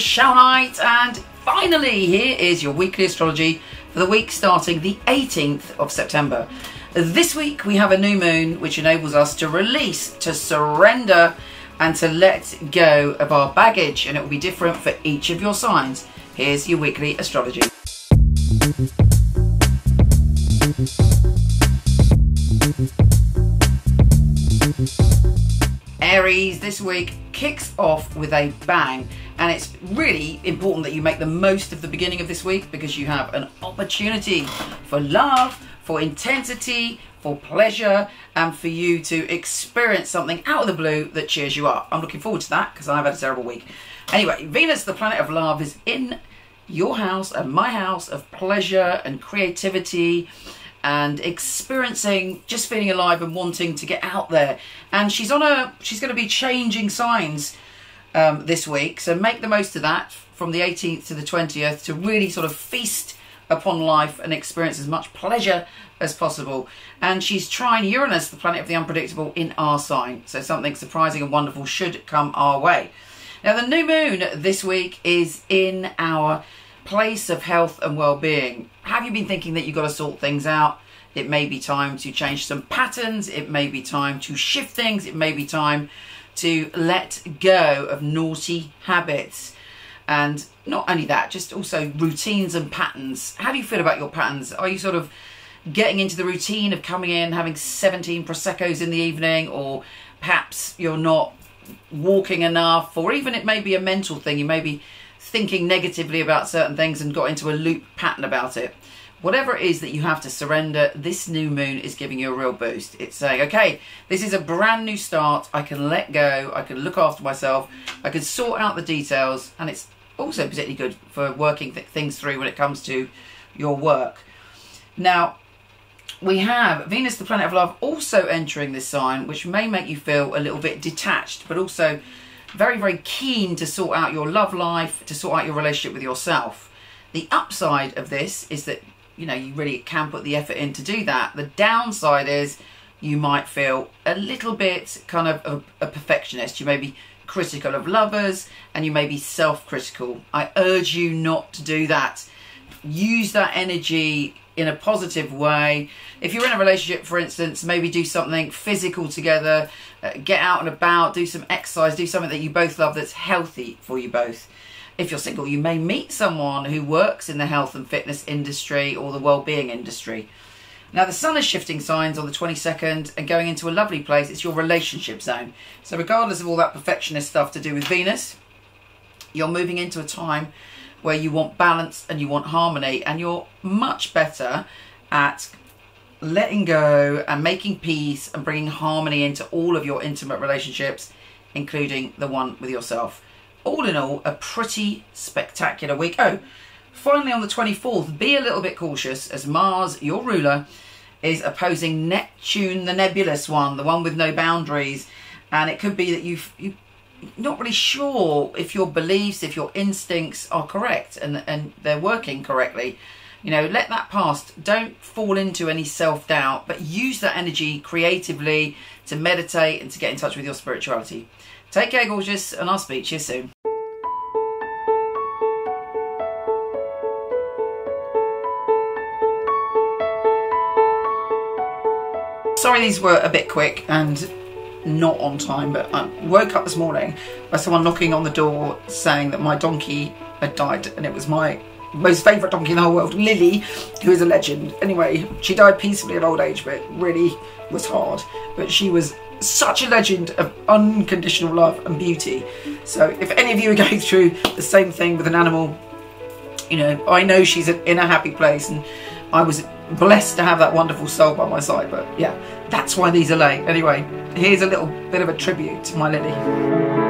Michele Knight, and finally here is your weekly astrology for the week starting the 18th of September. This week we have a new moon which enables us to release, to surrender and to let go of our baggage, and it will be different for each of your signs. Here's your weekly astrology. Aries this week kicks off with a bang, and it's really important that you make the most of the beginning of this week because you have an opportunity for love, for intensity, for pleasure, and for you to experience something out of the blue that cheers you up. I'm looking forward to that because I've had a terrible week. Anyway, Venus, the planet of love, is in your house and my house of pleasure and creativity and experiencing, just feeling alive and wanting to get out there. And she's going to be changing signs this week, so make the most of that from the 18th to the 20th to really sort of feast upon life and experience as much pleasure as possible. And she's trine Uranus, the planet of the unpredictable, in our sign, so something surprising and wonderful should come our way. Now the new moon this week is in our place of health and well-being. Have you been thinking that you've got to sort things out? It may be time to change some patterns, it may be time to shift things, it may be time to let go of naughty habits. And not only that, just also routines and patterns. How do you feel about your patterns? Are you sort of getting into the routine of coming in, having 17 Prosecco's in the evening, or perhaps you're not walking enough, or even it may be a mental thing. You may be thinking negatively about certain things and got into a loop pattern about it. Whatever it is that you have to surrender, this new moon is giving you a real boost. It's saying, okay, this is a brand new start. I can let go. I can look after myself. I can sort out the details. And it's also particularly good for working things through when it comes to your work. Now, we have Venus, the planet of love, also entering this sign, which may make you feel a little bit detached, but also very, very keen to sort out your love life, to sort out your relationship with yourself. The upside of this is that, you know, you really can put the effort in to do that. The downside is you might feel a little bit kind of a perfectionist. You may be critical of lovers and you may be self-critical. I urge you not to do that. Use that energy in a positive way. If you're in a relationship, for instance, maybe do something physical together, get out and about, do some exercise, do something that you both love that's healthy for you both. If you're single, you may meet someone who works in the health and fitness industry or the well-being industry. Now, the sun is shifting signs on the 22nd and going into a lovely place. It's your relationship zone. So regardless of all that perfectionist stuff to do with Venus, you're moving into a time where you want balance and you want harmony, and you're much better at letting go and making peace and bringing harmony into all of your intimate relationships, including the one with yourself. All in all, a pretty spectacular week. Oh, finally on the 24th, be a little bit cautious as Mars, your ruler, is opposing Neptune, the nebulous one, the one with no boundaries. And it could be that you're not really sure if your beliefs, if your instincts are correct and they're working correctly. You know, let that pass. Don't fall into any self-doubt, but use that energy creatively to meditate and to get in touch with your spirituality. Take care, gorgeous, and I'll speak to you soon. Sorry these were a bit quick and not on time, but I woke up this morning by someone knocking on the door saying that my donkey had died, and it was my most favourite donkey in the whole world, Lily, who is a legend. Anyway, she died peacefully of old age, but it really was hard. But she was such a legend of unconditional love and beauty. So if any of you are going through the same thing with an animal, you know, I know she's in a happy place, and I was blessed to have that wonderful soul by my side. But yeah, that's why these are late. Anyway, here's a little bit of a tribute to my Lily.